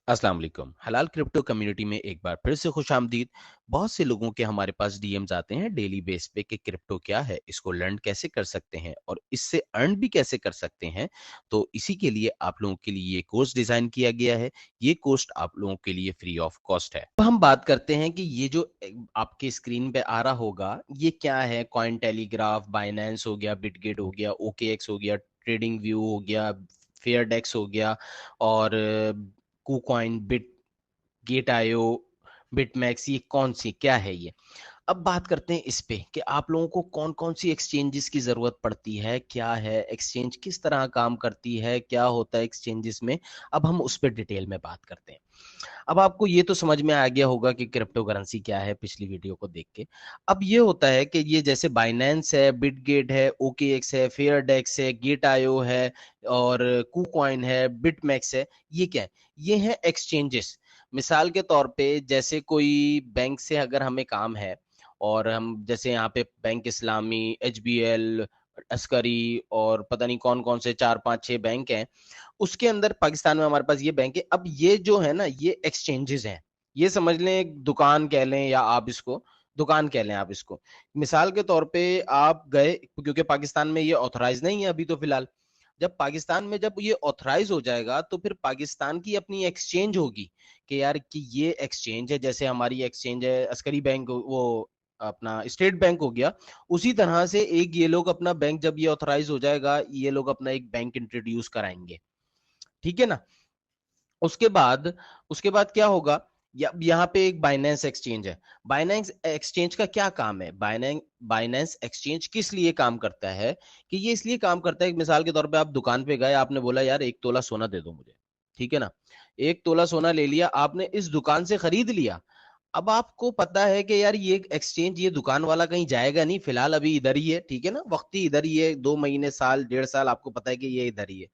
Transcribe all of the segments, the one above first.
अस्सलाम वालेकुम। हलाल क्रिप्टो कम्युनिटी में एक बार फिर से खुशामदीद। बहुत से लोगों के हमारे पास डीएम्स आते हैं डेली बेस पे कि क्रिप्टो क्या है, इसको लर्न कैसे कर सकते हैं और इससे अर्न भी कैसे कर सकते हैं। तो इसी के लिए आप लोगों के लिए ये कोर्स डिज़ाइन किया गया है। ये कोर्स आप लोगों के लिए फ्री ऑफ कॉस्ट है। अब हम बात करते हैं कि ये जो आपके स्क्रीन पे आ रहा होगा, ये क्या है? कॉइन टेलीग्राफ, बाइनेंस हो गया, बिटगेट हो गया, ओकेएक्स हो गया, ट्रेडिंग व्यू हो गया, फेयरडेक्स हो गया और कुकॉइन, गेट आयो, बिटमैक्स, ये कौन सी क्या है ये? अब बात करते हैं इस पे कि आप लोगों को कौन कौन सी एक्सचेंजेस की जरूरत पड़ती है, क्या है एक्सचेंज, किस तरह काम करती है, क्या होता है एक्सचेंजेस में। अब हम उस पर डिटेल में बात करते हैं। अब आपको ये तो समझ में आ गया होगा कि क्रिप्टो करेंसी क्या है पिछली वीडियो को देख के। अब ये होता है कि ये जैसे बाइनेंस है, बिटगेट है, ओकेएक्स है, फेयरडेक्स है, गेट आयो है और कुकॉइन है, बिटमैक्स है, ये क्या है? ये है एक्सचेंजेस। मिसाल के तौर पे जैसे कोई बैंक से अगर हमें काम है और हम जैसे यहाँ पे बैंक इस्लामी, एचबीएल, अस्करी और पता नहीं कौन कौन से 4 5 6 बैंक हैं, उसके अंदर पाकिस्तान में हमारे पास ये बैंक है। अब ये जो है ना, ये एक्सचेंजेस हैं। ये समझ लें एक दुकान कह लें, या आप इसको दुकान कह लें। आप इसको मिसाल के तौर पे आप गए, क्योंकि पाकिस्तान में ये ऑथराइज नहीं है अभी तो फिलहाल। जब पाकिस्तान में जब ये ऑथराइज हो जाएगा तो फिर पाकिस्तान की अपनी एक्सचेंज होगी कि यार कि ये एक्सचेंज है, जैसे हमारी एक्सचेंज है अस्करी बैंक, वो अपना स्टेट बैंक हो गया। उसी तरह से एक ये लोग अपना बैंक, जब ये ऑथराइज हो जाएगा, ये लोग अपना एक बैंक इंट्रोड्यूस कराएंगे। ठीक है ना? उसके बाद क्या होगा? यहाँ पे एक बाइनेंस एक्सचेंज है। बाइनेंस एक्सचेंज का क्या काम है? बाइनेंस एक्सचेंज किस लिए काम करता है? कि ये इसलिए काम करता है कि मिसाल के तौर पे आप दुकान पे गए, आपने बोला यार 1 तोला सोना दे दो मुझे। ठीक है ना? 1 तोला सोना ले लिया आपने, इस दुकान से खरीद लिया। अब आपको पता है कि यार ये एक्सचेंज, ये दुकान वाला कहीं जाएगा नहीं, फिलहाल अभी इधर ही है। ठीक है ना? वक्त ही इधर ही है, 2 महीने, साल, 1.5 साल आपको पता है कि ये इधर ही है।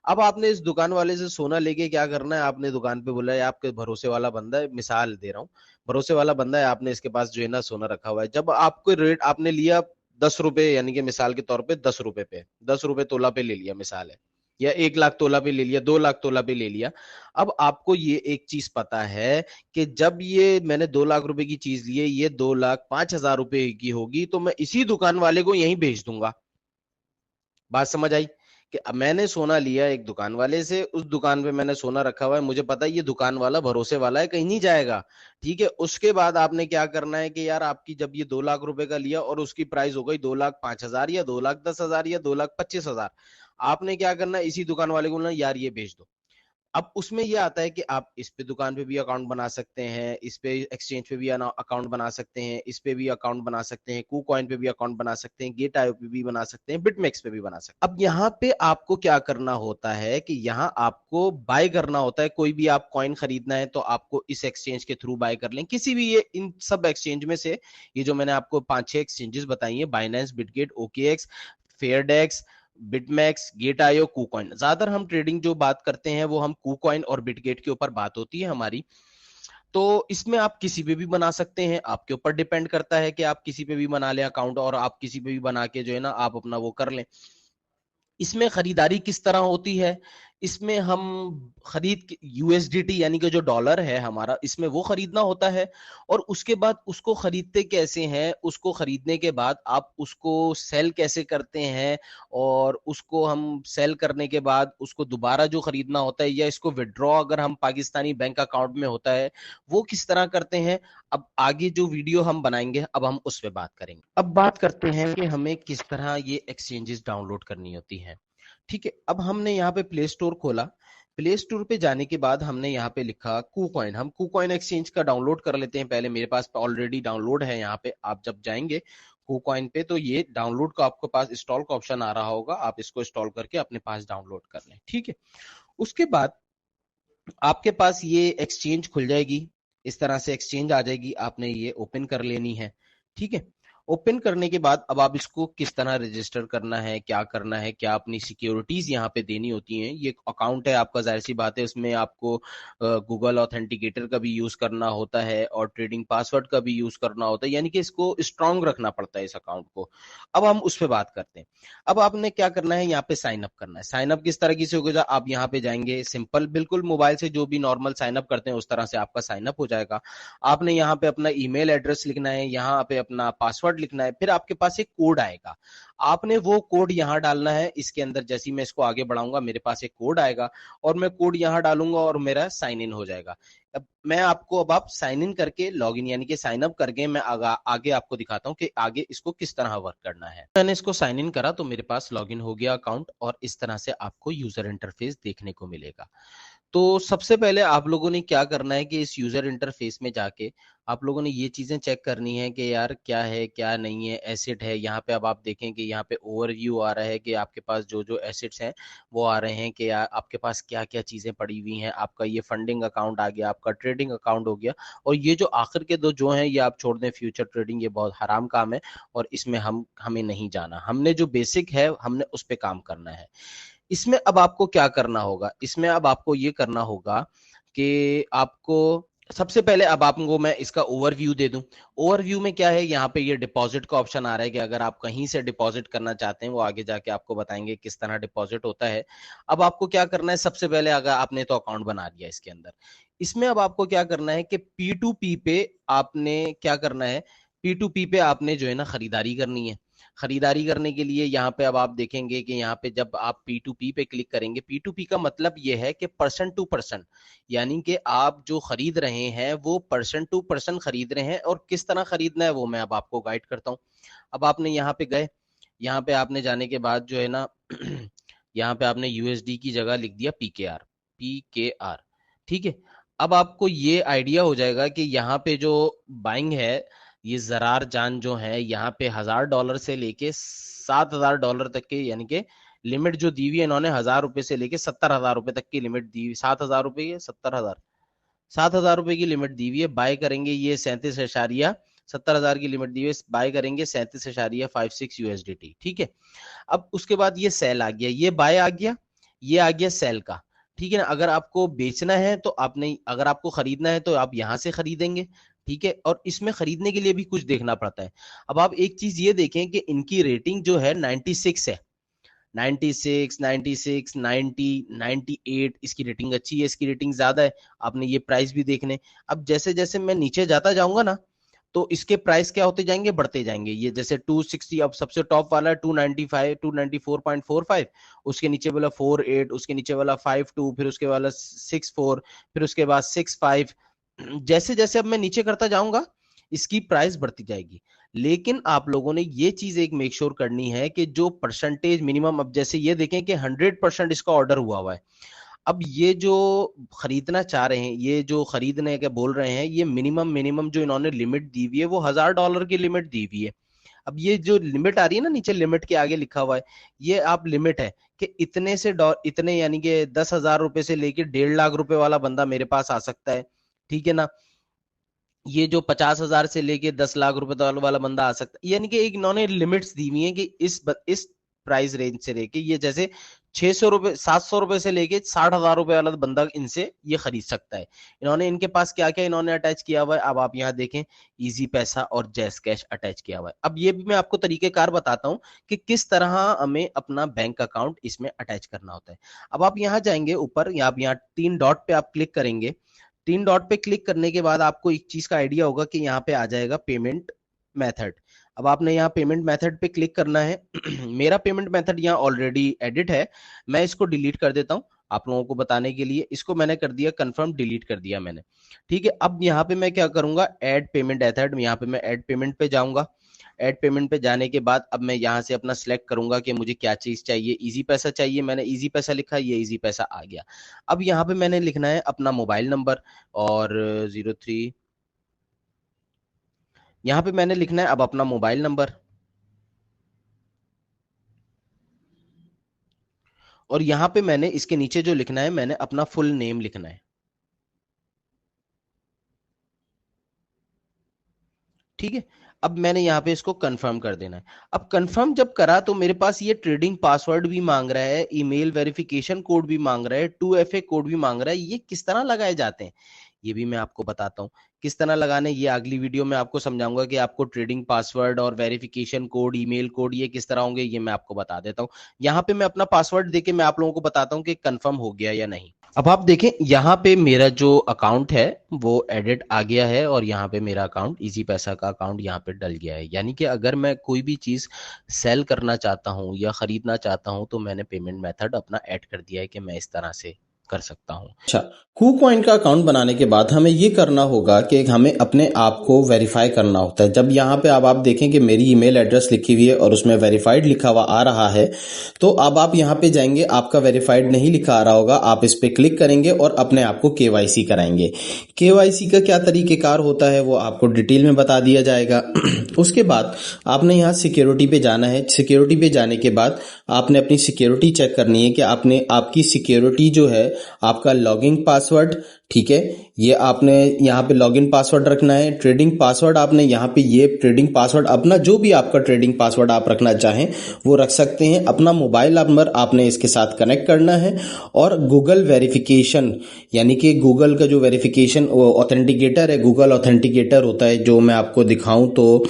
अब आपने इस दुकान वाले से सोना लेके क्या करना है? आपने दुकान पे बोला है आपके भरोसे वाला बंदा है, मिसाल दे रहा हूँ, भरोसे वाला बंदा है, आपने इसके पास जो है ना सोना रखा हुआ है। जब आपको रेट आपने लिया 10 रुपए, यानी कि मिसाल के तौर पे 10 रुपए पे, 10 रुपए तोला पे ले लिया मिसाल है, या 1 लाख तोला पे ले लिया, 2 लाख तोला पे ले लिया। अब आपको ये एक चीज पता है कि जब ये मैंने 2 लाख रुपए की चीज ली है, ये 2,05,000 रुपए की होगी, तो मैं इसी दुकान वाले को यहीं भेज दूंगा। बात समझ आई? कि अब मैंने सोना लिया एक दुकान वाले से, उस दुकान पे मैंने सोना रखा हुआ है, मुझे पता है ये दुकान वाला भरोसे वाला है, कहीं नहीं जाएगा। ठीक है? उसके बाद आपने क्या करना है कि यार आपकी जब ये 2 लाख रुपए का लिया और उसकी प्राइस हो गई 2,05,000 या 2,10,000 या 2,25,000, आपने क्या करना है? इसी दुकान वाले को बोलना यार ये भेज दो। अब उसमें ये आता है कि आप इस पे दुकान पे भी अकाउंट बना सकते हैं, इस पे एक्सचेंज पे भी अकाउंट बना सकते हैं, इस पे भी अकाउंट बना सकते हैं, कूकॉइन पे भी अकाउंट बना सकते हैं, गेट आईओ पे भी बना सकते हैं, बिटमेक्स पे भी बना सकते हैं। अब यहाँ पे आपको क्या करना होता है कि यहाँ आपको बाय करना होता है। कोई भी आप कॉइन खरीदना है तो आपको इस एक्सचेंज के थ्रू बाय कर लें, किसी भी ये इन सब एक्सचेंज में से। ये जो मैंने आपको 5 6 एक्सचेंजेस बताई है, Binance, Bitget, OKX, FairDesk, BitMEX, Gate io, KuCoin. ज्यादातर हम ट्रेडिंग जो बात करते हैं वो हम कूकॉइन और बिटगेट के ऊपर बात होती है हमारी। तो इसमें आप किसी पे भी बना सकते हैं, आपके ऊपर डिपेंड करता है कि आप किसी पे भी बना लें अकाउंट, और आप किसी पे भी बना के जो है ना आप अपना वो कर लें। इसमें खरीदारी किस तरह होती है? इसमें हम खरीद यूएसडीटी, यानी कि जो डॉलर है हमारा, इसमें वो खरीदना होता है। और उसके बाद उसको खरीदते कैसे हैं? उसको खरीदने के बाद आप उसको सेल कैसे करते हैं? और उसको हम सेल करने के बाद उसको दोबारा जो खरीदना होता है, या इसको विड्रॉ अगर हम पाकिस्तानी बैंक अकाउंट में होता है, वो किस तरह करते हैं? अब आगे जो वीडियो हम बनाएंगे, अब हम उस पर बात करेंगे। अब बात करते हैं कि हमें किस तरह ये एक्सचेंजेस डाउनलोड करनी होती है। ठीक है? अब हमने यहाँ पे प्ले स्टोर खोला। प्ले स्टोर पे जाने के बाद हमने यहाँ पे लिखा कूकॉइन। हम कूकॉइन एक्सचेंज का डाउनलोड कर लेते हैं पहले। मेरे पास ऑलरेडी डाउनलोड है। यहाँ पे आप जब जाएंगे कूकॉइन पे, तो ये डाउनलोड का आपके पास इंस्टॉल का ऑप्शन आ रहा होगा, आप इसको इंस्टॉल करके अपने पास डाउनलोड कर लें। ठीक है? उसके बाद आपके पास ये एक्सचेंज खुल जाएगी। इस तरह से एक्सचेंज आ जाएगी, आपने ये ओपन कर लेनी है। ठीक है? ओपन करने के बाद अब आप इसको किस तरह रजिस्टर करना है, क्या अपनी सिक्योरिटीज यहाँ पे देनी होती हैं। ये अकाउंट है आपका, जाहिर सी बात है उसमें आपको गूगल ऑथेंटिकेटर का भी यूज करना होता है और ट्रेडिंग पासवर्ड का भी यूज करना होता है, यानी कि इसको स्ट्रांग रखना पड़ता है इस अकाउंट को। अब हम उस पर बात करते हैं। अब आपने क्या करना है, यहाँ पे साइन अप करना है। साइन अप किस तरह से होगा, आप यहाँ पे जाएंगे, सिंपल बिल्कुल मोबाइल से जो भी नॉर्मल साइन अप करते हैं उस तरह से आपका साइन अप हो जाएगा। आपने यहाँ पे अपना ईमेल एड्रेस लिखना है, यहाँ पे अपना पासवर्ड लिखना है, फिर आपके पास एक कोड आएगा, आपने वो कोड यहाँ डालना है। इसके अंदर जैसे ही मैं इसको आगे बढ़ाऊंगा मेरे पास एक कोड आएगा और मैं कोड यहाँ डालूंगा और मेरा साइन इन हो जाएगा। अब मैं आपको अब आप साइन इन करके लॉग इन यानी कि साइन अप करके मैं आगे आपको दिखाता हूँ कि आगे इसको किस तरह वर्क करना है। मैंने इसको साइन इन करा तो मेरे पास लॉग इन हो गया अकाउंट और इस तरह से आपको यूजर इंटरफेस देखने को मिलेगा। तो सबसे पहले आप लोगों ने क्या करना है कि इस यूजर इंटरफेस में जाके आप लोगों ने ये चीजें चेक करनी है कि यार क्या है क्या नहीं है, एसेट है यहाँ पे। अब आप देखें कि यहाँ पे ओवरव्यू आ रहा है कि आपके पास जो जो एसेट्स हैं वो आ रहे हैं कि आपके पास क्या क्या चीजें पड़ी हुई हैं। आपका ये फंडिंग अकाउंट आ गया, आपका ट्रेडिंग अकाउंट हो गया, और ये जो आखिर के दो जो हैं ये आप छोड़ दें, फ्यूचर ट्रेडिंग ये बहुत हराम काम है और इसमें हमें नहीं जाना। हमने जो बेसिक है हमने उस पर काम करना है। इसमें अब आपको क्या करना होगा, इसमें अब आपको ये करना होगा कि आपको सबसे पहले अब आपको मैं इसका ओवरव्यू दे दूं। ओवरव्यू में क्या है, यहाँ पे ये डिपॉजिट का ऑप्शन आ रहा है कि अगर आप कहीं से डिपॉजिट करना चाहते हैं, वो आगे जाके आपको बताएंगे किस तरह डिपॉजिट होता है। अब आपको क्या करना है, सबसे पहले अगर आपने तो अकाउंट बना लिया इसके अंदर, इसमें अब आपको क्या करना है कि P2P पे आपने क्या करना है, P2P पे आपने जो है ना खरीदारी करनी है। खरीदारी करने के लिए यहाँ पे अब आप देखेंगे कि यहाँ पे जब आप P2P पे क्लिक करेंगे, P2P का मतलब ये है कि पर्सन टू पर्सन, यानी कि आप जो खरीद रहे हैं वो पर्सन टू पर्सन खरीद रहे हैं, और किस तरह खरीदना है वो मैं अब आपको गाइड करता हूँ। अब आपने यहाँ पे गए, यहाँ पे आपने जाने के बाद जो है ना यहाँ पे आपने यूएसडी की जगह लिख दिया पीकेआर, ठीक है। अब आपको ये आइडिया हो जाएगा कि यहाँ पे जो बाइंग है, ये जरार जान जो है यहाँ पे $1000 से लेके $7000 तक के, यानी कि लिमिट जो दी हुई है इन्होंने ₹1000 से लेके $70,000 तक की लिमिट दी हुई। ₹7000 या 70,000, ₹7000 की लिमिट दी हुई है। बाय करेंगे ये 37,70,000 की लिमिट दी हुई है, बाय करेंगे 37,56 USDT, ठीक है। अब उसके बाद ये सेल आ गया, ये बाय आ गया, ये आ गया सेल का, ठीक है ना। अगर आपको बेचना है तो आपने, अगर आपको खरीदना है तो आप यहां से खरीदेंगे, ठीक है। और इसमें खरीदने के लिए भी कुछ देखना पड़ता है। अब आप एक चीज ये देखें कि इनकी रेटिंग जो है 96 है, 96, 96, 90, 98, इसकी रेटिंग अच्छी है, इसकी रेटिंग ज्यादा है। आपने ये प्राइस भी देखने। अब जैसे जैसे मैं नीचे जाता जाऊंगा ना, तो इसके प्राइस क्या होते जाएंगे, बढ़ते जाएंगे। ये जैसे 260, अब सबसे टॉप वाला है 295, 294.45, उसके नीचे वाला 48, उसके नीचे वाला 52, फिर उसके वाला 64, फिर उसके बाद 65। जैसे जैसे अब मैं नीचे करता जाऊंगा इसकी प्राइस बढ़ती जाएगी। लेकिन आप लोगों ने ये चीज एक मेक श्योर करनी है कि जो परसेंटेज मिनिमम, अब जैसे ये देखें कि 100% इसका ऑर्डर हुआ हुआ है। अब ये जो खरीदना चाह रहे हैं, ये जो खरीदने के बोल रहे हैं, ये मिनिमम मिनिमम जो इन्होंने लिमिट दी हुई है वो $1000 की लिमिट दी हुई है। अब ये जो लिमिट आ रही है ना, नीचे लिमिट के आगे लिखा हुआ है, ये आप लिमिट है कि इतने से इतने, यानी कि $10,000 से लेके ₹1.5 लाख वाला बंदा मेरे पास आ सकता है, ठीक है ना। ये जो 50,000 से लेके $10 लाख वाला बंदा आ सकता है, यानी कि एक इन्होंने लिमिट्स दी हुई है कि इस प्राइस रेंज से लेके, ये जैसे ₹600, ₹700 से लेके ₹60,000 वाला बंदा इनसे ये खरीद सकता है। इन्होंने इनके पास क्या क्या इन्होंने अटैच किया हुआ है, अब आप यहाँ देखें, इजी पैसा और जैस कैश अटैच किया हुआ है। अब ये भी मैं आपको तरीकेकार बताता हूँ कि किस तरह हमें अपना बैंक अकाउंट इसमें अटैच करना होता है। अब आप यहाँ जाएंगे ऊपर, आप यहाँ 3 डॉट पे आप क्लिक करेंगे। 3 डॉट पे क्लिक करने के बाद आपको एक चीज का आइडिया होगा कि यहाँ पे आ जाएगा पेमेंट मेथड। अब आपने यहाँ पेमेंट मेथड पे क्लिक करना है। मेरा पेमेंट मेथड यहाँ ऑलरेडी एडिट है, मैं इसको डिलीट कर देता हूँ आप लोगों को बताने के लिए। इसको मैंने कर दिया कंफर्म, डिलीट कर दिया मैंने, ठीक है। अब यहाँ पे मैं क्या करूंगा, ऐड पेमेंट मेथड, यहाँ पे मैं ऐड पेमेंट पे जाऊंगा। ऐड पेमेंट पे जाने के बाद अब मैं यहाँ से अपना सिलेक्ट करूंगा कि मुझे क्या चीज चाहिए। इजी पैसा चाहिए, मैंने इजी पैसा लिखा, ये इजी पैसा आ गया। अब यहाँ पे मैंने लिखना है अपना मोबाइल नंबर और 03, यहाँ पे मैंने लिखना है अब अपना मोबाइल नंबर, और यहाँ पे मैंने इसके नीचे जो लिखना है, मैंने अपना फुल नेम लिखना है, ठीक है। अब मैंने यहाँ पे इसको कंफर्म कर देना है। अब कंफर्म जब करा तो मेरे पास ये ट्रेडिंग पासवर्ड भी मांग रहा है, ईमेल वेरिफिकेशन कोड भी मांग रहा है, 2FA कोड भी मांग रहा है। ये किस तरह लगाए जाते हैं ये भी मैं आपको बताता हूँ। किस तरह लगाने ये अगली वीडियो में आपको समझाऊंगा कि आपको ट्रेडिंग पासवर्ड और वेरिफिकेशन कोड, ईमेल कोड ये किस तरह होंगे, ये मैं आपको बता देता हूँ। यहाँ पे मैं अपना पासवर्ड देके मैं आप लोगों को बताता हूँ कि कंफर्म हो गया या नहीं। अब आप देखें यहाँ पे मेरा जो अकाउंट है वो एडिट आ गया है और यहाँ पे मेरा अकाउंट इजी पैसा का अकाउंट यहाँ पे डल गया है। यानी कि अगर मैं कोई भी चीज सेल करना चाहता हूँ या खरीदना चाहता हूँ तो मैंने पेमेंट मेथड अपना ऐड कर दिया है कि मैं इस तरह से कर सकता हूँ। अच्छा, KuCoin का अकाउंट बनाने के बाद हमें ये करना होगा कि हमें अपने आप को वेरीफाई करना होता है। जब यहाँ पे अब आप देखें कि मेरी ईमेल एड्रेस लिखी हुई है और उसमें वेरीफाइड लिखा हुआ आ रहा है, तो अब आप यहाँ पे जाएंगे, आपका वेरीफाइड नहीं लिखा आ रहा होगा, आप इस पे क्लिक करेंगे और अपने आप को KYC कराएंगे। KYC का क्या तरीकेकार होता है वो आपको डिटेल में बता दिया जाएगा। उसके बाद आपने यहाँ सिक्योरिटी पे जाना है। सिक्योरिटी पे जाने के बाद आपने अपनी सिक्योरिटी चेक करनी है कि आपने आपकी सिक्योरिटी जो है, आपका लॉगिन पासवर्ड, ठीक है, ये आपने यहाँ पे लॉगिन पासवर्ड रखना है। ट्रेडिंग पासवर्ड आपने यहाँ पे ये ट्रेडिंग पासवर्ड अपना जो भी आपका ट्रेडिंग पासवर्ड आप रखना चाहें वो रख सकते हैं। अपना मोबाइल नंबर आपने इसके साथ कनेक्ट करना है और गूगल वेरिफिकेशन यानी कि गूगल का जो वेरिफिकेशन ऑथेंटिकेटर है, गूगल ऑथेंटिकेटर होता है, जो मैं आपको दिखाऊं तो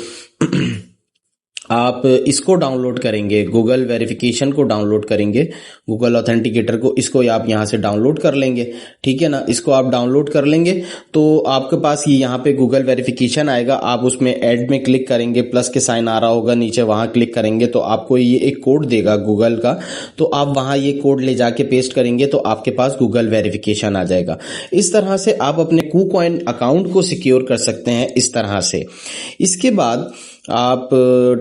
आप इसको डाउनलोड करेंगे, गूगल वेरिफिकेशन को डाउनलोड करेंगे, गूगल ऑथेंटिकेटर को, इसको आप यहाँ से डाउनलोड कर लेंगे, ठीक है ना। इसको आप डाउनलोड कर लेंगे तो आपके पास ये यहाँ पे गूगल वेरिफिकेशन आएगा। आप उसमें ऐड में क्लिक करेंगे, प्लस के साइन आ रहा होगा नीचे, वहां क्लिक करेंगे तो आपको ये एक कोड देगा गूगल का, तो आप वहां ये कोड ले जाके पेस्ट करेंगे तो आपके पास गूगल वेरिफिकेशन आ जाएगा। इस तरह से आप अपने KuCoin अकाउंट को सिक्योर कर सकते हैं इस तरह से। इसके बाद आप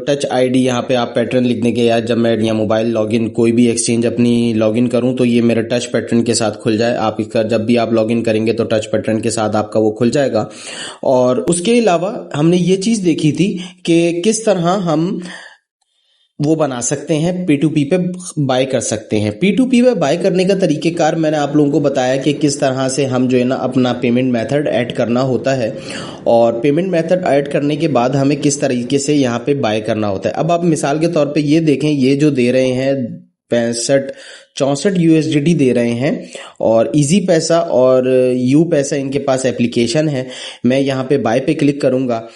टच आईडी यहाँ पे आप पैटर्न लिखने के, या जब मैं या मोबाइल लॉगिन कोई भी एक्सचेंज अपनी लॉगिन करूँ तो ये मेरा टच पैटर्न के साथ खुल जाए। आप इसका जब भी आप लॉगिन करेंगे तो टच पैटर्न के साथ आपका वो खुल जाएगा। और उसके अलावा हमने ये चीज़ देखी थी कि किस तरह हम वो बना सकते हैं, P2P पे बाय कर सकते हैं। P2P पे बाय करने का तरीकेकार मैंने आप लोगों को बताया कि किस तरह से हम जो है ना अपना पेमेंट मेथड ऐड करना होता है, और पेमेंट मेथड ऐड करने के बाद हमें किस तरीके से यहाँ पे बाय करना होता है। अब आप मिसाल के तौर पे ये देखें, ये जो दे रहे हैं 64 USDT दे रहे हैं, और इजी पैसा और यू पैसा इनके पास एप्लीकेशन है। मैं यहाँ पे बाय पे क्लिक करूंगा।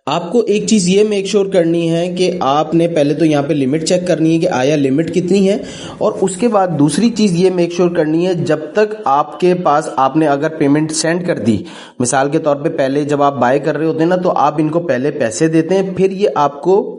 आपको एक चीज ये मेक श्योर करनी है कि आपने पहले तो यहाँ पे लिमिट चेक करनी है कि आया लिमिट कितनी है, और उसके बाद दूसरी चीज ये मेक श्योर करनी है जब तक आपके पास आपने अगर पेमेंट सेंड कर दी, मिसाल के तौर पे पहले जब आप बाय कर रहे होते हैं ना तो आप इनको पहले पैसे देते हैं, फिर ये आपको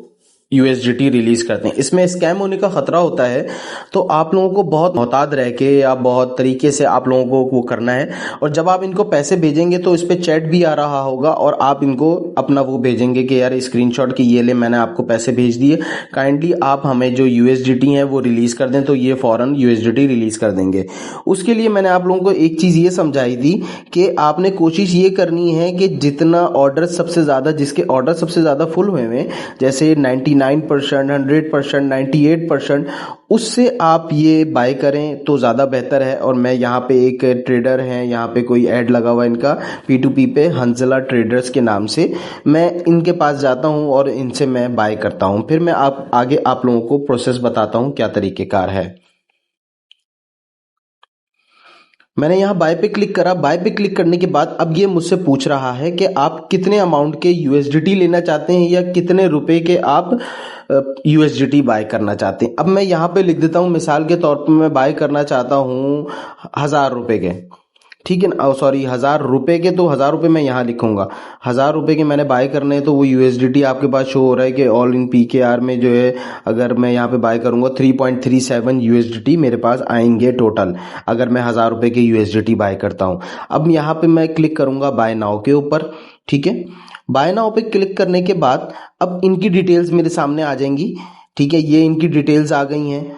USDT रिलीज करते हैं। इसमें स्कैम होने का खतरा होता है, तो आप लोगों को बहुत मोहतात रह के या बहुत तरीके से आप लोगों को वो करना है। और जब आप इनको पैसे भेजेंगे तो इस पे चैट भी आ रहा होगा और आप इनको अपना वो भेजेंगे कि यार स्क्रीनशॉट की ये ले, मैंने आपको पैसे भेज दिए, काइंडली आप हमें जो USDT है वो रिलीज कर दें, तो ये फौरन USDT रिलीज कर देंगे। उसके लिए मैंने आप लोगों को एक चीज ये समझाई थी कि आपने कोशिश ये करनी है कि जितना ऑर्डर सबसे ज्यादा, जिसके ऑर्डर सबसे ज्यादा फुल हुए हैं, जैसे 99%, 100%, 98%, उससे आप ये बाय करें तो ज़्यादा बेहतर है। और मैं यहाँ पे एक ट्रेडर हैं, यहाँ पे कोई ऐड लगा हुआ है इनका P2P पे, हंजला ट्रेडर्स के नाम से, मैं इनके पास जाता हूँ और इनसे मैं बाय करता हूँ। फिर मैं आगे आप लोगों को प्रोसेस बताता हूँ क्या तरीकेकार है। मैंने यहाँ बाय पे क्लिक करा। बाय पे क्लिक करने के बाद अब ये मुझसे पूछ रहा है कि आप कितने अमाउंट के USDT लेना चाहते हैं या कितने रुपए के आप USDT बाय करना चाहते हैं। अब मैं यहाँ पे लिख देता हूँ, मिसाल के तौर पे मैं बाय करना चाहता हूँ 1000 रुपए के, ठीक है ना, सॉरी 1000 रुपए के, तो 1000 रुपए मैं यहाँ लिखूंगा। 1000 रुपए के मैंने बाय करने हैं, तो वो USDT आपके पास शो हो रहा है कि ऑल इन PKR में जो है, अगर मैं यहाँ पे बाय करूंगा 3.37 USDT मेरे पास आएंगे टोटल, अगर मैं 1000 रुपए के USDT बाय करता हूँ। अब यहाँ पे मैं क्लिक करूंगा बाय नाउ के ऊपर, ठीक है। बाय नाउ पे क्लिक करने के बाद अब इनकी डिटेल्स मेरे सामने आ जाएंगी, ठीक है, ये इनकी डिटेल्स आ गई हैं,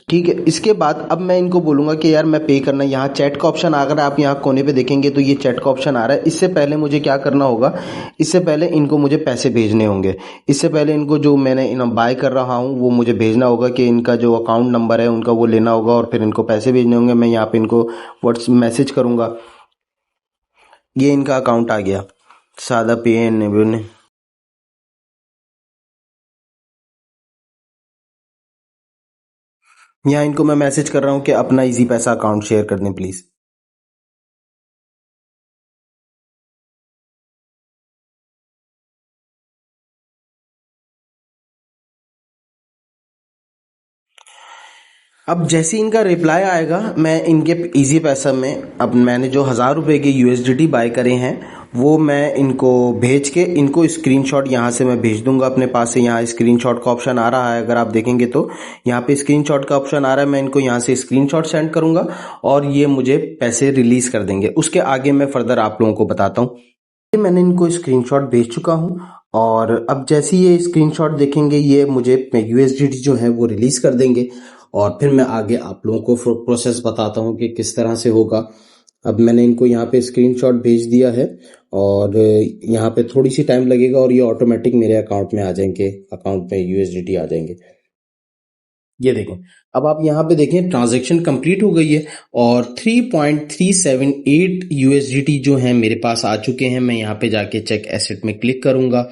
ठीक है। इसके बाद अब मैं इनको बोलूंगा कि यार मैं पे करना, यहाँ चैट का ऑप्शन, अगर आप यहाँ कोने पे देखेंगे तो ये चैट का ऑप्शन आ रहा है। इससे पहले मुझे क्या करना होगा, इससे पहले इनको मुझे पैसे भेजने होंगे। इससे पहले इनको जो मैंने बाय कर रहा हूँ वो मुझे भेजना होगा, कि इनका जो अकाउंट नंबर है उनका वो लेना होगा और फिर इनको पैसे भेजने होंगे। मैं यहाँ पे इनको व्हाट्सएप मैसेज करूंगा, ये इनका अकाउंट आ गया, सादा पे एंड यहाँ इनको मैं मैसेज कर रहा हूँ कि अपना इजी पैसा अकाउंट शेयर कर दें प्लीज। अब जैसे इनका रिप्लाई आएगा मैं इनके इजी पैसा में अब मैंने जो 1000 रुपए के यूएसडीटी बाय करे हैं वो मैं इनको भेज के इनको स्क्रीनशॉट यहाँ से मैं भेज दूंगा अपने पास से। यहाँ स्क्रीनशॉट का ऑप्शन आ रहा है, अगर आप देखेंगे तो यहाँ पे स्क्रीनशॉट का ऑप्शन आ रहा है। मैं इनको यहाँ से स्क्रीनशॉट सेंड करूंगा और ये मुझे पैसे रिलीज कर देंगे। उसके आगे मैं फर्दर आप लोगों को बताता हूँ। मैंने इनको स्क्रीनशॉट भेज चुका हूँ और अब जैसे ये स्क्रीनशॉट देखेंगे ये मुझे यूएसडीटी जो है वो रिलीज कर देंगे और फिर मैं आगे आप लोगों को प्रोसेस बताता हूँ कि किस तरह से होगा। अब मैंने इनको यहाँ पे स्क्रीनशॉट भेज दिया है और यहाँ पे थोड़ी सी टाइम लगेगा और ये ऑटोमेटिक मेरे अकाउंट में आ जाएंगे, अकाउंट में यूएसडीटी आ जाएंगे। ये देखें, अब आप यहाँ पे देखें ट्रांजैक्शन कंप्लीट हो गई है और 3.378 यूएसडीटी जो है मेरे पास आ चुके हैं। मैं यहाँ पे जाके चेक एसेट में क्लिक करूंगा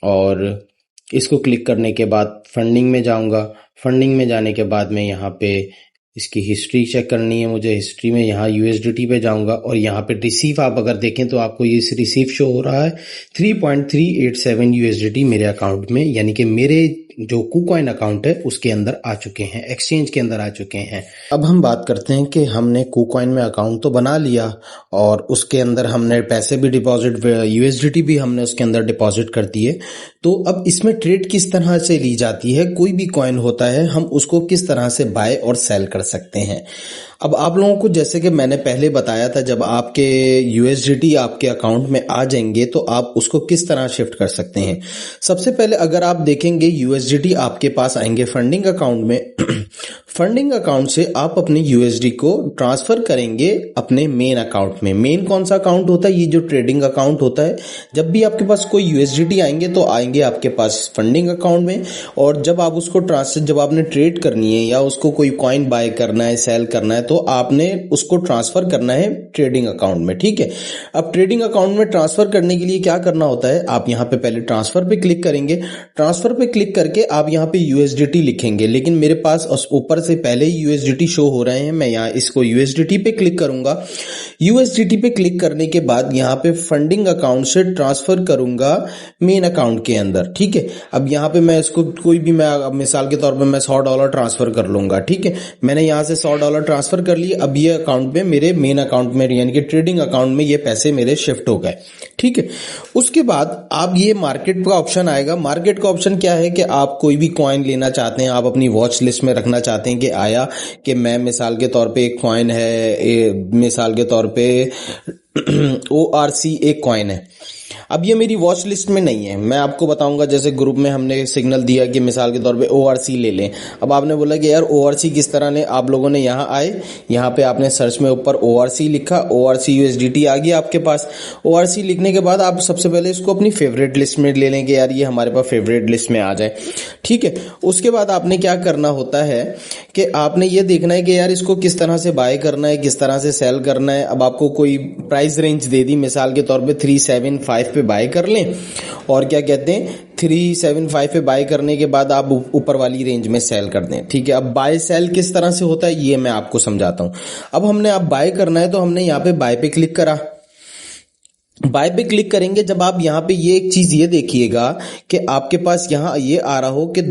और इसको क्लिक करने के बाद फंडिंग में जाऊंगा। फंडिंग में जाने के बाद में यहाँ पे इसकी हिस्ट्री चेक करनी है मुझे। हिस्ट्री में यहाँ यूएसडीटी पे जाऊंगा और यहाँ पे रिसीव आप अगर देखें तो आपको ये रिसीव शो हो रहा है 3.387 यूएसडीटी मेरे अकाउंट में, यानी कि मेरे जो कुकॉइन अकाउंट है उसके अंदर आ चुके हैं, एक्सचेंज के अंदर आ चुके हैं। अब हम बात करते हैं कि हमने कुकॉइन में अकाउंट तो बना लिया और उसके अंदर हमने पैसे भी डिपॉजिट, यूएसडीटी भी हमने उसके अंदर डिपॉजिट कर दिए। तो अब इसमें ट्रेड किस तरह से ली जाती है, कोई भी कॉइन होता है हम उसको किस तरह से बाय और सेल कर सकते हैं। अब आप लोगों को जैसे कि मैंने पहले बताया था, जब आपके यूएसडीटी आपके अकाउंट में आ जाएंगे तो आप उसको किस तरह शिफ्ट कर सकते हैं। सबसे पहले अगर आप देखेंगे यूएसडीटी आपके पास आएंगे फंडिंग अकाउंट में। फंडिंग अकाउंट से आप अपने यूएसडी को ट्रांसफर करेंगे अपने मेन अकाउंट में। मेन कौन सा अकाउंट होता है, ये जो ट्रेडिंग अकाउंट होता है। जब भी आपके पास कोई यूएसडीटी आएंगे तो आएंगे आपके पास फंडिंग अकाउंट में और जब आप उसको ट्रांसफर, जब आपने ट्रेड करनी है या उसको कोई कॉइन बाय करना है, सेल करना है, तो आपने उसको ट्रांसफर करना है ट्रेडिंग अकाउंट में। ठीक है, अब ट्रेडिंग अकाउंट में ट्रांसफर करने के लिए क्या करना होता है, आप यहां पे पहले ट्रांसफर पे क्लिक करेंगे। ट्रांसफर पे क्लिक करके आप यहां पे यूएसडीटी लिखेंगे, लेकिन मेरे पास ऊपर से पहले ही यूएसडीटी शो हो रहे हैं। मैं यहां इसको यूएसडीटी पे क्लिक करूंगा। यूएसडीटी पे क्लिक करने के बाद यहां पे फंडिंग अकाउंट से ट्रांसफर करूंगा मेन अकाउंट के अंदर। ठीक है, अब यहां पे मैं इसको कोई भी, मैं मिसाल के तौर पे मैं $100 ट्रांसफर कर लूंगा। ठीक है, मैंने यहां से $100 ट्रांसफर कर लिए। अब ये अकाउंट में, मेरे मेन अकाउंट में यानी कि ट्रेडिंग अकाउंट में ये पैसे मेरे शिफ्ट हो गए। ठीक है, उसके बाद आप ये मार्केट का ऑप्शन आएगा। मार्केट का ऑप्शन क्या है कि आप कोई भी कॉइन लेना चाहते हैं, आप अपनी वॉच लिस्ट में रखना चाहते हैं कि आया कि मैं मिसाल के तौर पे एक कॉइन है, मिसाल के तौर पे ORC एक कॉइन है। अब ये मेरी वॉच लिस्ट में नहीं है, मैं आपको बताऊंगा। जैसे ग्रुप में हमने सिग्नल दिया कि मिसाल के तौर पे ORC ले लें। अब आपने बोला कि यार ORC किस तरह ने, आप लोगों ने यहाँ आए, यहाँ पे आपने सर्च में ऊपर ORC लिखा, ORC USDT आ गया आपके पास। ORC लिखने के बाद आप सबसे पहले इसको अपनी फेवरेट लिस्ट में ले लेंगे, यार ये हमारे पास फेवरेट लिस्ट में आ जाए। ठीक है, उसके बाद आपने क्या करना होता है कि आपने ये देखना है कि यार इसको किस तरह से बाय करना है, किस तरह से सेल करना है। अब आपको कोई प्राइस रेंज दे दी, मिसाल के तौर पे 375 पे बाय कर लें और क्या कहते हैं 375 पे बाय करने के बाद आप ऊपर वाली रेंज में सेल कर दें। ठीक है, अब बाय सेल किस तरह से होता है ये मैं आपको समझाता हूं। अब हमने अब बाय करना है तो हमने यहाँ पे बाय पे क्लिक करा। बाय पे क्लिक करेंगे, जब आप यहाँ पे ये एक चीज ये देखिएगा कि आपके पास यहाँ ये आ रहा हो कि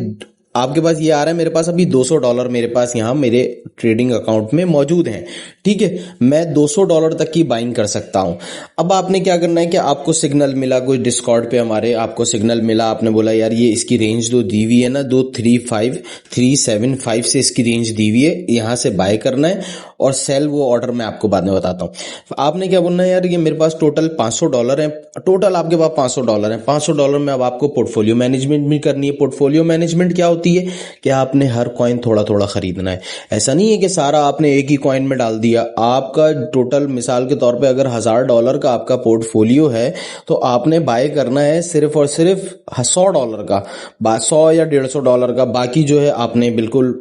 आपके पास ये आ रहा है, मेरे पास अभी $200 मेरे पास यहाँ मेरे ट्रेडिंग अकाउंट में मौजूद हैं। ठीक है, मैं $200 तक की बाइंग कर सकता हूं। अब आपने क्या करना है कि आपको सिग्नल मिला कोई डिस्कॉर्ड पे, हमारे आपको सिग्नल मिला, आपने बोला यार ये इसकी रेंज जो दी हुई है ना 235-375 से इसकी रेंज दी हुई है, यहां से बाय करना है और सेल वो ऑर्डर मैं आपको बाद में बताता हूं। आपने क्या बोलना है, यार ये मेरे पास टोटल $500 है, टोटल आपके पास $500 है। $500 में अब आपको पोर्टफोलियो मैनेजमेंट भी करनी है। पोर्टफोलियो मैनेजमेंट क्या होती है कि आपने हर कॉइन थोड़ा थोड़ा खरीदना है। ऐसा नहीं है कि सारा आपने एक ही कॉइन में डाल दिया। आपका टोटल मिसाल के तौर पे अगर $1000 का आपका पोर्टफोलियो है तो आपने बाय करना है सिर्फ और सिर्फ $100 का, $100 या $150 का। बाकी जो है आपने बिल्कुल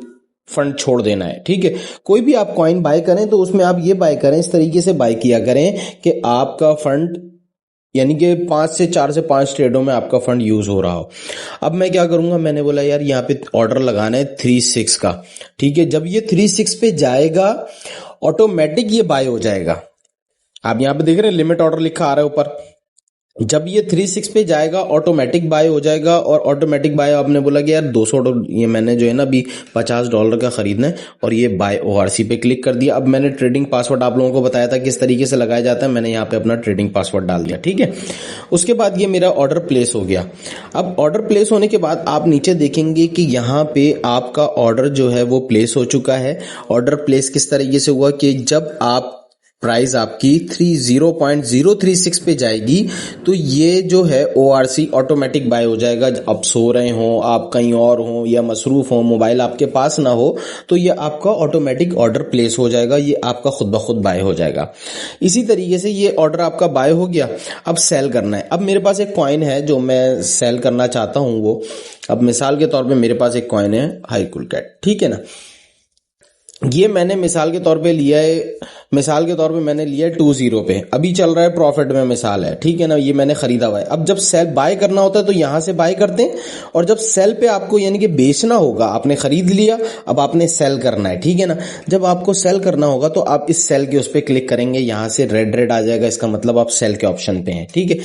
फंड छोड़ देना है। ठीक है, कोई भी आप कॉइन बाय करें तो उसमें आप ये बाय करें, इस तरीके से बाय किया करें कि आपका फंड यानी कि 4 से 5 ट्रेडों में आपका फंड यूज हो रहा हो। अब मैं क्या करूंगा, मैंने बोला यार यहाँ पे ऑर्डर लगाना है 3-6 का। ठीक है, जब ये 3-6 पे जाएगा ऑटोमेटिक ये बाय हो जाएगा। आप यहाँ पे देख रहे हैं लिमिट ऑर्डर लिखा आ रहा है ऊपर। जब ये 3-6 पे जाएगा ऑटोमेटिक बाय हो जाएगा। और ऑटोमेटिक बाय आपने बोला कि यार 200 ये मैंने जो है ना अभी $50 का खरीदना है और ये बाय ORC पे क्लिक कर दिया। अब मैंने ट्रेडिंग पासवर्ड आप लोगों को बताया था किस तरीके से लगाया जाता है, मैंने यहाँ पे अपना ट्रेडिंग पासवर्ड डाल दिया। ठीक है, उसके बाद ये मेरा ऑर्डर प्लेस हो गया। अब ऑर्डर प्लेस होने के बाद आप नीचे देखेंगे कि यहाँ पे आपका ऑर्डर जो है वो प्लेस हो चुका है। ऑर्डर प्लेस किस तरीके से हुआ कि जब आप प्राइस आपकी 30.036 पे जाएगी तो ये जो है ORC ऑटोमेटिक बाय हो जाएगा। आप सो रहे हो, आप कहीं और हो या मसरूफ हो, मोबाइल आपके पास ना हो, तो ये आपका ऑटोमेटिक ऑर्डर प्लेस हो जाएगा, ये आपका खुद ब खुद बाय हो जाएगा। इसी तरीके से ये ऑर्डर आपका बाय हो गया। अब सेल करना है। अब मेरे पास एक कॉइन है जो मैं सेल करना चाहता हूं वो, अब मिसाल के तौर पे मेरे पास एक कॉइन है हाईकूल कैट। ठीक है ना, ये मैंने मिसाल के तौर पे लिया है, मिसाल के तौर पे मैंने लिया है 20 पे, अभी चल रहा है प्रॉफिट में मिसाल है। ठीक है ना, ये मैंने खरीदा हुआ है। अब जब सेल बाय करना होता है तो यहां से बाय करते हैं, और जब सेल पे आपको यानी कि बेचना होगा, आपने खरीद लिया अब आपने सेल करना है। ठीक है ना, जब आपको सेल करना होगा तो आप इस सेल के उस पर क्लिक करेंगे, यहां से रेड आ जाएगा, इसका मतलब आप सेल के ऑप्शन पे हैं। ठीक है,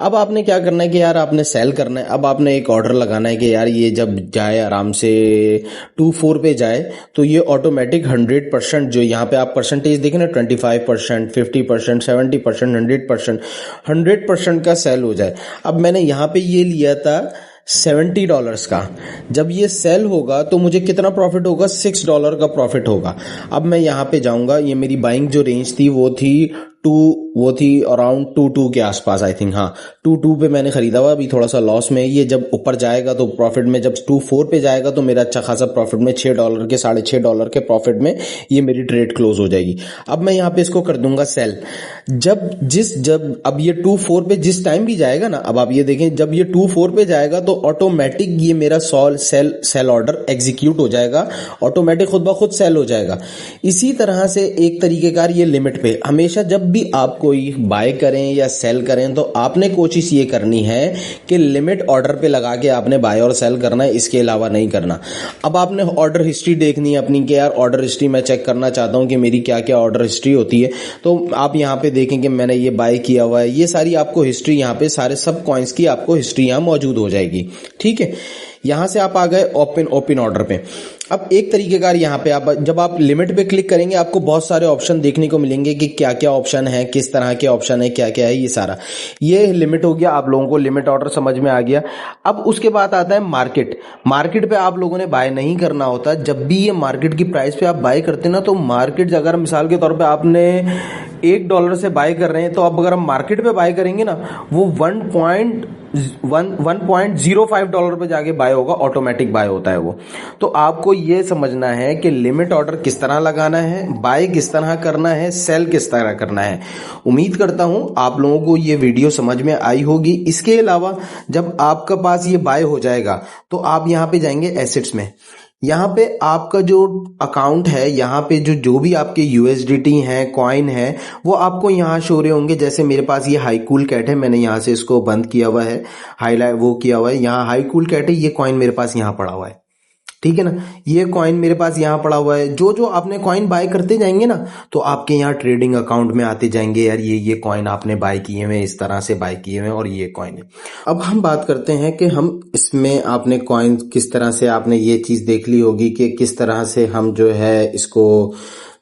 अब आपने क्या करना है कि यार आपने सेल करना है। अब आपने एक ऑर्डर लगाना है कि यार ये जब जाए आराम से 24 पे जाए तो ये ऑटोमेटिक 100% जो यहाँ पे आप परसेंटेज देखें ना 25%, 50%, 70%, 100% का सेल हो जाए। अब मैंने यहाँ पे ये लिया था $70 का। जब ये सेल होगा तो मुझे कितना प्रॉफिट होगा, $6 का प्रॉफिट होगा। अब मैं यहाँ पे जाऊंगा, ये मेरी बाइंग जो रेंज थी वो थी अराउंड 2 के आसपास, आई थिंक। हाँ, 2 पे मैंने खरीदा हुआ, अभी थोड़ा सा लॉस में। ये जब ऊपर जाएगा तो प्रॉफिट में, जब 24 पे जाएगा तो मेरा अच्छा खासा प्रॉफिट में $6 के $6.5 के प्रॉफिट में ये मेरी ट्रेड क्लोज हो जाएगी। अब मैं यहाँ पे इसको कर दूंगा सेल। जब अब ये 24 पे जिस टाइम भी जाएगा ना, अब आप ये देखें जब ये 24 पे जाएगा तो ऑटोमेटिक ये मेरा सेल ऑर्डर एग्जीक्यूट हो जाएगा, ऑटोमेटिक खुद ब खुद सेल हो जाएगा। इसी तरह से एक तरीकेकार ये लिमिट पे, हमेशा जब भी आप कोई बाय करें या सेल करें तो आपने कोशिश ये करनी है कि लिमिट ऑर्डर पे लगा के आपने बाय और सेल करना है, इसके अलावा नहीं करना। अब आपने ऑर्डर हिस्ट्री देखनी है अपनी कि यार ऑर्डर हिस्ट्री मैं चेक करना चाहता हूं कि मेरी क्या क्या ऑर्डर हिस्ट्री होती है, तो आप यहाँ पे देखें कि मैंने ये बाय किया हुआ है, ये सारी आपको हिस्ट्री यहाँ पे सारे सब कॉइन्स की आपको हिस्ट्री यहाँ मौजूद हो जाएगी। ठीक है, यहां से आप आ गए ओपन ऑर्डर पे। अब एक तरीकेकार यहाँ पे आप जब आप लिमिट पे क्लिक करेंगे आपको बहुत सारे ऑप्शन देखने को मिलेंगे कि क्या क्या ऑप्शन है, किस तरह के ऑप्शन है, क्या क्या है, ये सारा। ये लिमिट हो गया, आप लोगों को लिमिट ऑर्डर समझ में आ गया। अब उसके बाद आता है मार्केट पे आप लोगों ने बाय नहीं करना होता। जब भी ये मार्केट की प्राइस पे आप बाय करते हैं ना, तो मार्केट अगर मिसाल के तौर पर आपने $1 से बाय कर रहे हैं, तो अब अगर हम मार्केट पे बाय करेंगे ना, वो 1.05 डॉलर पे जाके बाय होगा, ऑटोमेटिक बाय होता है वो। तो आपको ये समझना है कि लिमिट ऑर्डर किस तरह लगाना है, बाय किस तरह करना है, सेल किस तरह करना है। उम्मीद करता हूं आप लोगों को ये वीडियो समझ में आई होगी। इसके अलावा जब आपका पास ये बाय हो जाएगा तो आप यहां पे जाएंगे एसेट्स में। यहाँ पे आपका जो अकाउंट है, यहाँ पे जो भी आपके USDT है, कॉइन है, वो आपको यहाँ शो रहे होंगे। जैसे मेरे पास ये हाईकूल कैट है, मैंने यहाँ से इसको बंद किया हुआ है, हाईलाइट वो किया हुआ है। यहाँ हाईकूल कैट है, ये कॉइन मेरे पास यहाँ पड़ा हुआ है। ठीक है ना, ये कॉइन मेरे पास यहाँ पड़ा हुआ है। जो आपने कॉइन बाय करते जाएंगे ना, तो आपके यहाँ ट्रेडिंग अकाउंट में आते जाएंगे, यार ये कॉइन आपने बाय किए हुए, इस तरह से बाय किए हुए, और ये कॉइन है। अब हम बात करते हैं कि हम इसमें आपने कॉइन किस तरह से, आपने ये चीज देख ली होगी कि किस तरह से हम जो है इसको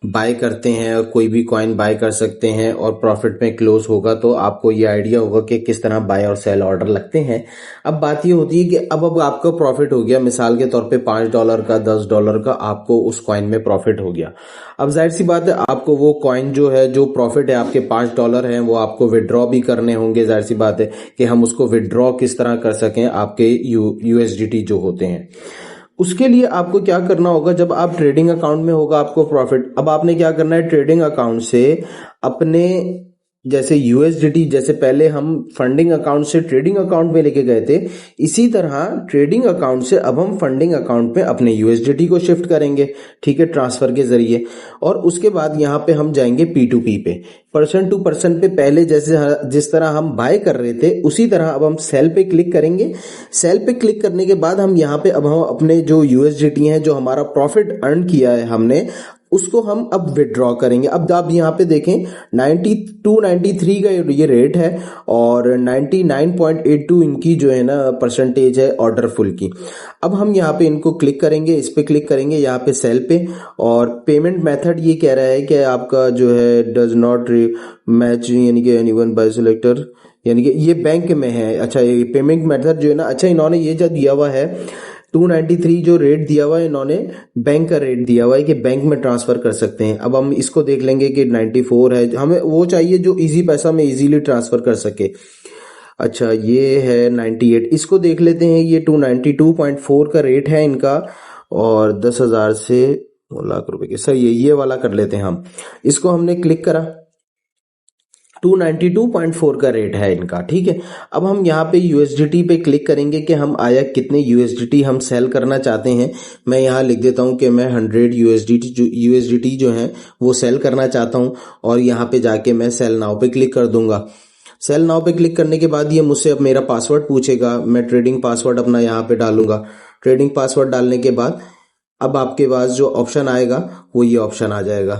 बाय करते हैं, और कोई भी कॉइन बाय कर सकते हैं और प्रॉफिट में क्लोज होगा, तो आपको ये आइडिया होगा कि किस तरह बाय और सेल ऑर्डर लगते हैं। अब बात ये होती है कि अब आपका प्रॉफिट हो गया, मिसाल के तौर पे $5 का, $10 का आपको उस कॉइन में प्रॉफिट हो गया। अब जाहिर सी बात है आपको वो कॉइन जो है, जो प्रॉफिट है आपके $5 है, वो आपको विड्रॉ भी करने होंगे। जाहिर सी बात है कि हम उसको विड्रॉ किस तरह कर सकें आपके USDT जो होते हैं। उसके लिए आपको क्या करना होगा, जब आप ट्रेडिंग अकाउंट में होगा आपको प्रॉफिट, अब आपने क्या करना है, ट्रेडिंग अकाउंट से अपने जैसे यूएसडीटी, जैसे पहले हम फंडिंग अकाउंट से ट्रेडिंग अकाउंट में लेके गए थे, इसी तरह ट्रेडिंग अकाउंट से अब हम फंडिंग अकाउंट में अपने यूएसडीटी को शिफ्ट करेंगे, ठीक है, ट्रांसफर के जरिए। और उसके बाद यहाँ पे हम जाएंगे P2P पे, पर्सन टू पर्सन पे। पहले जैसे जिस तरह हम बाय कर रहे थे उसी तरह अब हम सेल पे क्लिक करेंगे। सेल पे क्लिक करने के बाद हम यहाँ पे अब हम अपने जो यूएसडीटी हैं, जो हमारा प्रॉफिट अर्न किया है हमने, उसको हम अब विड्रॉ करेंगे। अब आप यहाँ पे देखें 92-93 का ये रेट है और 99.82 इनकी जो है ना परसेंटेज है ऑर्डर फुल की। अब हम यहाँ पे इनको क्लिक करेंगे, इस पे क्लिक करेंगे यहाँ पे सेल पे, और पेमेंट मेथड ये कह रहा है कि आपका जो है डज नॉट मैच, यानी कि एनीवन बाय सिलेक्टर, यानी कि ये बैंक में है। अच्छा, ये पेमेंट मेथड जो है ना, अच्छा इन्होंने ये जो दिया हुआ है 293 जो रेट दिया हुआ है, इन्होंने बैंक का रेट दिया हुआ है कि बैंक में ट्रांसफर कर सकते हैं। अब हम इसको देख लेंगे कि 94 है, हमें वो चाहिए जो इजी पैसा में इजीली ट्रांसफर कर सके। अच्छा, ये है 98, इसको देख लेते हैं। ये 292.4 का रेट है इनका, और 10,000 से 2 लाख रुपए के, सर ये वाला कर लेते हैं हम। इसको हमने क्लिक करा, 292.4 का रेट है इनका, ठीक है। अब हम यहाँ पे यूएसडीटी पे क्लिक करेंगे कि हम आया कितने यूएसडीटी हम सेल करना चाहते हैं। मैं यहाँ लिख देता हूँ कि मैं 100 यूएसडीटी जो है वो सेल करना चाहता हूँ, और यहाँ पे जाके मैं सेल नाउ पे क्लिक कर दूंगा। सेल नाउ पे क्लिक करने के बाद ये मुझसे अब मेरा पासवर्ड पूछेगा, मैं ट्रेडिंग पासवर्ड अपना यहाँ पे डालूंगा। ट्रेडिंग पासवर्ड डालने के बाद अब आपके पास जो ऑप्शन आएगा वो ये ऑप्शन आ जाएगा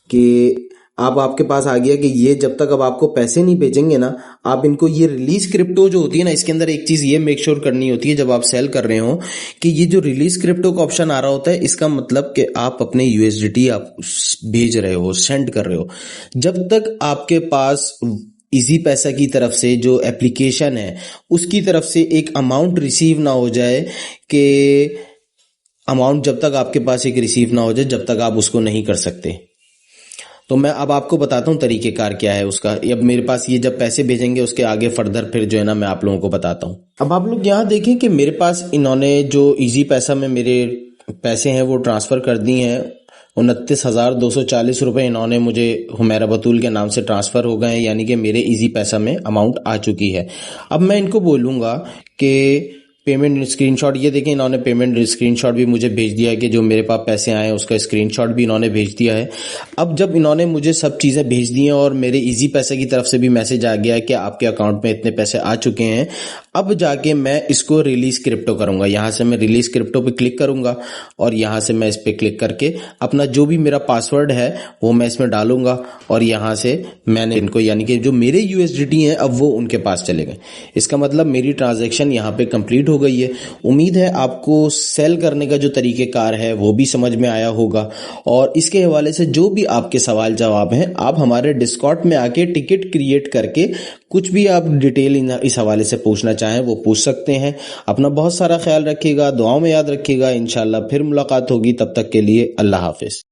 कि अब आपके पास आ गया कि ये जब तक अब आपको पैसे नहीं भेजेंगे ना, आप इनको ये रिलीज क्रिप्टो जो होती है ना, इसके अंदर एक चीज ये मेक श्योर करनी होती है जब आप सेल कर रहे हो कि ये जो रिलीज क्रिप्टो का ऑप्शन आ रहा होता है, इसका मतलब कि आप अपने यूएसडीटी आप भेज रहे हो, सेंड कर रहे हो। जब तक आपके पास इजी पैसा की तरफ से जो एप्लीकेशन है उसकी तरफ से एक अमाउंट रिसीव ना हो जाए, कि अमाउंट जब तक आपके पास एक रिसीव ना हो जाए, जब तक आप उसको नहीं कर सकते। तो मैं अब आपको बताता हूँ तरीकेकार क्या है उसका। अब मेरे पास ये जब पैसे भेजेंगे उसके आगे फर्दर फिर जो है ना मैं आप लोगों को बताता हूँ। अब आप लोग यहाँ देखें कि मेरे पास इन्होंने जो इजी पैसा में मेरे पैसे हैं वो ट्रांसफर कर दिए हैं। 29,240 रुपये इन्होंने मुझे हुमैरा बतूल के नाम से ट्रांसफर हो गए हैं, यानी कि मेरे इजी पैसा में अमाउंट आ चुकी है। अब मैं इनको बोलूँगा कि पेमेंट स्क्रीनशॉट, ये देखें इन्होंने पेमेंट स्क्रीनशॉट भी मुझे भेज दिया है कि जो मेरे पास पैसे आए हैं उसका स्क्रीनशॉट भी इन्होंने भेज दिया है। अब जब इन्होंने मुझे सब चीज़ें भेज दी हैं और मेरे इजी पैसे की तरफ से भी मैसेज आ गया है कि आपके अकाउंट में इतने पैसे आ चुके हैं, अब जाके मैं इसको रिलीज क्रिप्टो करूंगा। यहाँ से मैं रिलीज क्रिप्टो पे क्लिक करूंगा और यहाँ से मैं इस पे क्लिक करके अपना जो भी मेरा पासवर्ड है वो मैं इसमें डालूंगा, और यहाँ से मैंने इनको, यानी कि जो मेरे यूएसडीटी हैं अब वो उनके पास चले गए। इसका मतलब मेरी ट्रांजैक्शन यहाँ पे कंप्लीट हो गई है। उम्मीद है आपको सेल करने का जो तरीकेकार है वो भी समझ में आया होगा, और इसके हवाले से जो भी आपके सवाल जवाब हैं आप हमारे डिस्कॉर्ड में आके टिकट क्रिएट करके कुछ भी आप डिटेल इस हवाले से पूछना चाहें वो पूछ सकते हैं। अपना बहुत सारा ख्याल रखिएगा, दुआओं में याद रखिएगा। इंशाल्लाह फिर मुलाकात होगी, तब तक के लिए अल्लाह हाफिज।